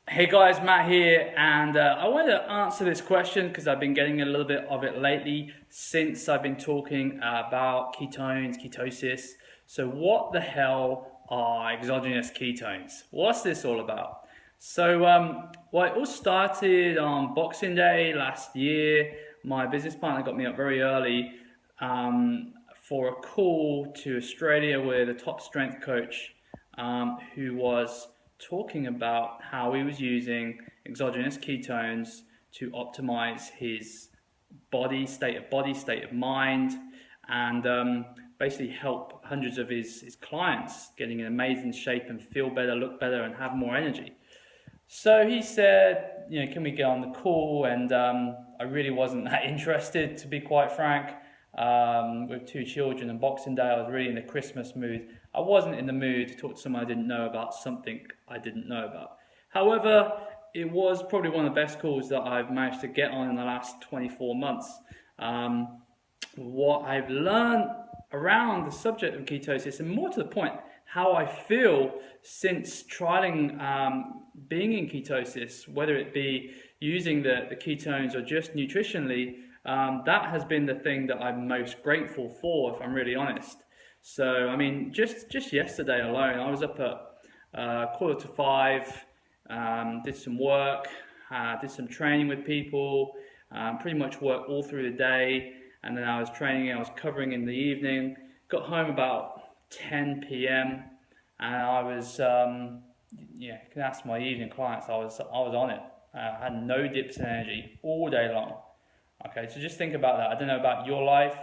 Hey guys, Matt here, and I wanted to answer this question because I've been getting a little bit of it lately since I've been talking about ketones, ketosis. So what the hell are exogenous ketones? What's this all about? Well, it all started on Boxing Day last year. My business partner got me up very early for a call to Australia with a top strength coach who was talking about how he was using exogenous ketones to optimize his state of mind, and basically help hundreds of his clients getting in amazing shape and feel better, look better, and have more energy. So he said, can we get on the call? And I really wasn't that interested, to be quite frank. With two children and Boxing Day, I was really in the Christmas mood. I wasn't in the mood to talk to someone I didn't know about something I didn't know about. However, it was probably one of the best calls that I've managed to get on in the last 24 months. What I've learned around the subject of ketosis, and more to the point, how I feel since trialing being in ketosis, whether it be using the ketones or just nutritionally, that has been the thing that I'm most grateful for, if I'm really honest. So, I mean, just yesterday alone, I was up at 4:45, did some work, did some training with people, pretty much worked all through the day, and then I was training, I was covering in the evening, got home about 10 p.m, and I was, you can ask my evening clients, I was on it. I had no dips in energy all day long. Okay, so just think about that. I don't know about your life.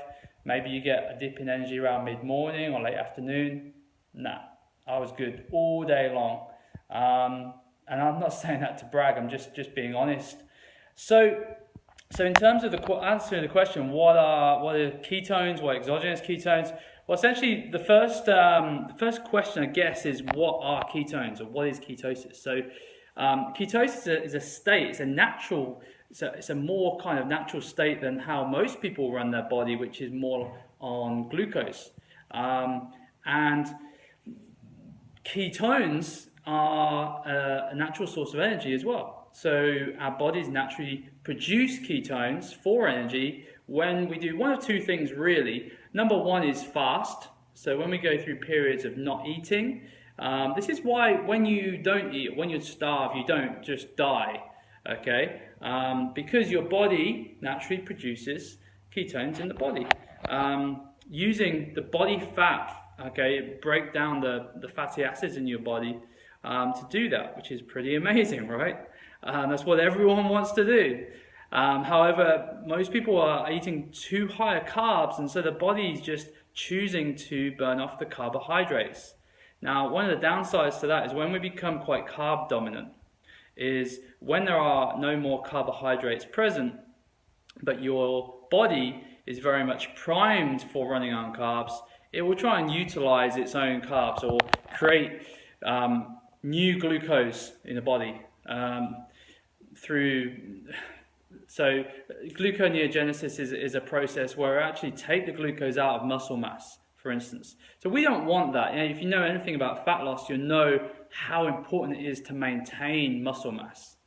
Maybe you get a dip in energy around mid-morning or late afternoon. Nah, I was good all day long. And I'm not saying that to brag, I'm just being honest. So in terms of answering the question, what are ketones, what are exogenous ketones? Well, essentially, the first question, I guess, is what are ketones, or what is ketosis? So ketosis is a state, it's a more kind of natural state than how most people run their body, which is more on glucose. And ketones are a natural source of energy as well. So our bodies naturally produce ketones for energy when we do one of two things really. Number one is fast. So when we go through periods of not eating, this is why when you don't eat, when you're starved, you don't just die. Okay, because your body naturally produces ketones in the body. Using the body fat, break down the fatty acids in your body to do that, which is pretty amazing, right? That's what everyone wants to do. However, most people are eating too high carbs, and so the body's just choosing to burn off the carbohydrates. Now, one of the downsides to that is when we become quite carb dominant, is when there are no more carbohydrates present, but your body is very much primed for running on carbs, it will try and utilize its own carbs or create new glucose in the body So gluconeogenesis is a process where we actually take the glucose out of muscle mass, for instance. So we don't want that. If you know anything about fat loss, you'll know how important it is to maintain muscle mass.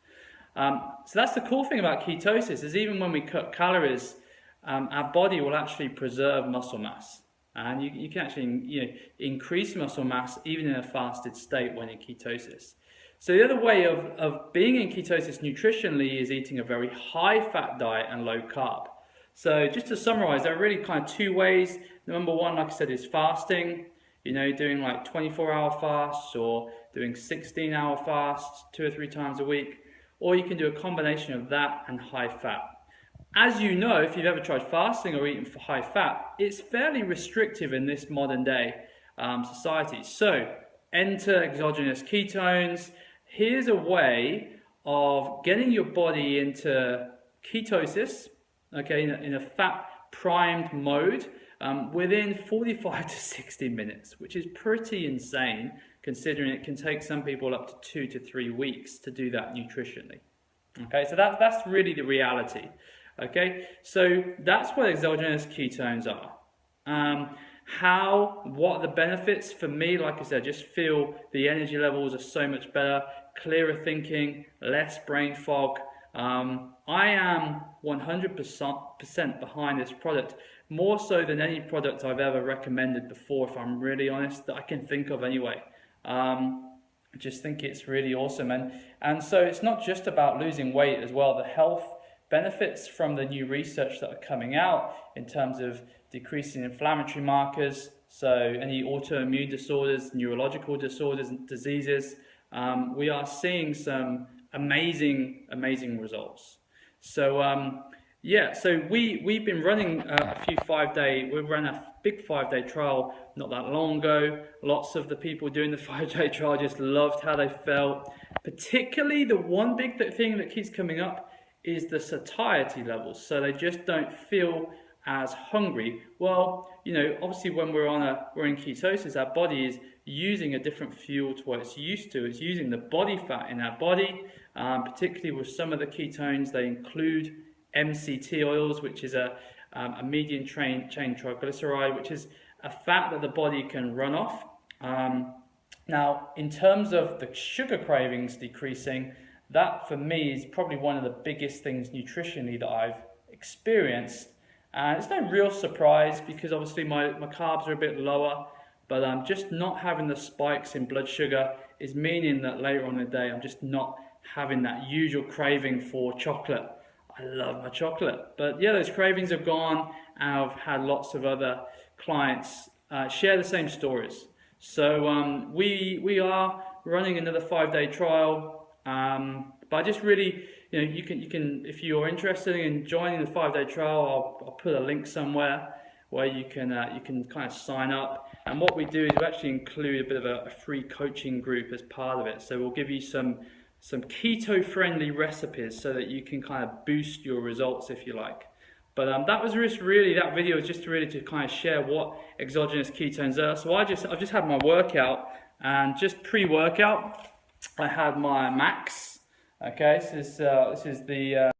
So that's the cool thing about ketosis, is even when we cut calories, our body will actually preserve muscle mass. And you can actually increase muscle mass even in a fasted state when in ketosis. So the other way of being in ketosis nutritionally is eating a very high fat diet and low carb. So just to summarize, there are really kind of two ways. Number one, like I said, is fasting. Doing like 24-hour fasts or doing 16-hour fasts 2 or 3 times a week. Or you can do a combination of that and high fat. As you know, if you've ever tried fasting or eating for high fat, it's fairly restrictive in this modern day society. So enter exogenous ketones. Here's a way of getting your body into ketosis, in a fat-primed mode within 45 to 60 minutes, which is pretty insane, considering it can take some people up to 2 to 3 weeks to do that nutritionally. Okay, so that's really the reality. Okay, so that's what exogenous ketones are. what are the benefits for me? Like I said, just feel the energy levels are so much better, clearer thinking, less brain fog. I am 100% behind this product, more so than any product I've ever recommended before, if I'm really honest, that I can think of anyway. I just think it's really awesome. And so it's not just about losing weight as well. The health benefits from the new research that are coming out in terms of decreasing inflammatory markers, so any autoimmune disorders, neurological disorders and diseases, we are seeing some amazing results. So yeah, so we've been running we ran a big 5-day trial not that long ago. Lots of the people doing the 5-day trial just loved how they felt. Particularly the one big thing that keeps coming up is the satiety levels. So they just don't feel as hungry. Well, you know, obviously when we're in ketosis, our body is using a different fuel to what it's used to. It's using the body fat in our body, particularly with some of the ketones. They include MCT oils, which is a medium chain triglyceride, which is a fat that the body can run off. Now, in terms of the sugar cravings decreasing, that for me is probably one of the biggest things nutritionally that I've experienced. And it's no real surprise because obviously my carbs are a bit lower, but just not having the spikes in blood sugar is meaning that later on in the day I'm just not having that usual craving for chocolate. I love my chocolate, but yeah, those cravings have gone, and I've had lots of other clients share the same stories. So we are running another 5-day trial, but I just really, you know, you can if you're interested in joining the 5-day trial, I'll put a link somewhere where you can kind of sign up. And what we do is we actually include a bit of a free coaching group as part of it. So we'll give you some keto-friendly recipes so that you can kind of boost your results if you like. But that was just really, that video was just really to kind of share what exogenous ketones are. So I've just had my workout, and just pre-workout, I had my max. Okay, so this is the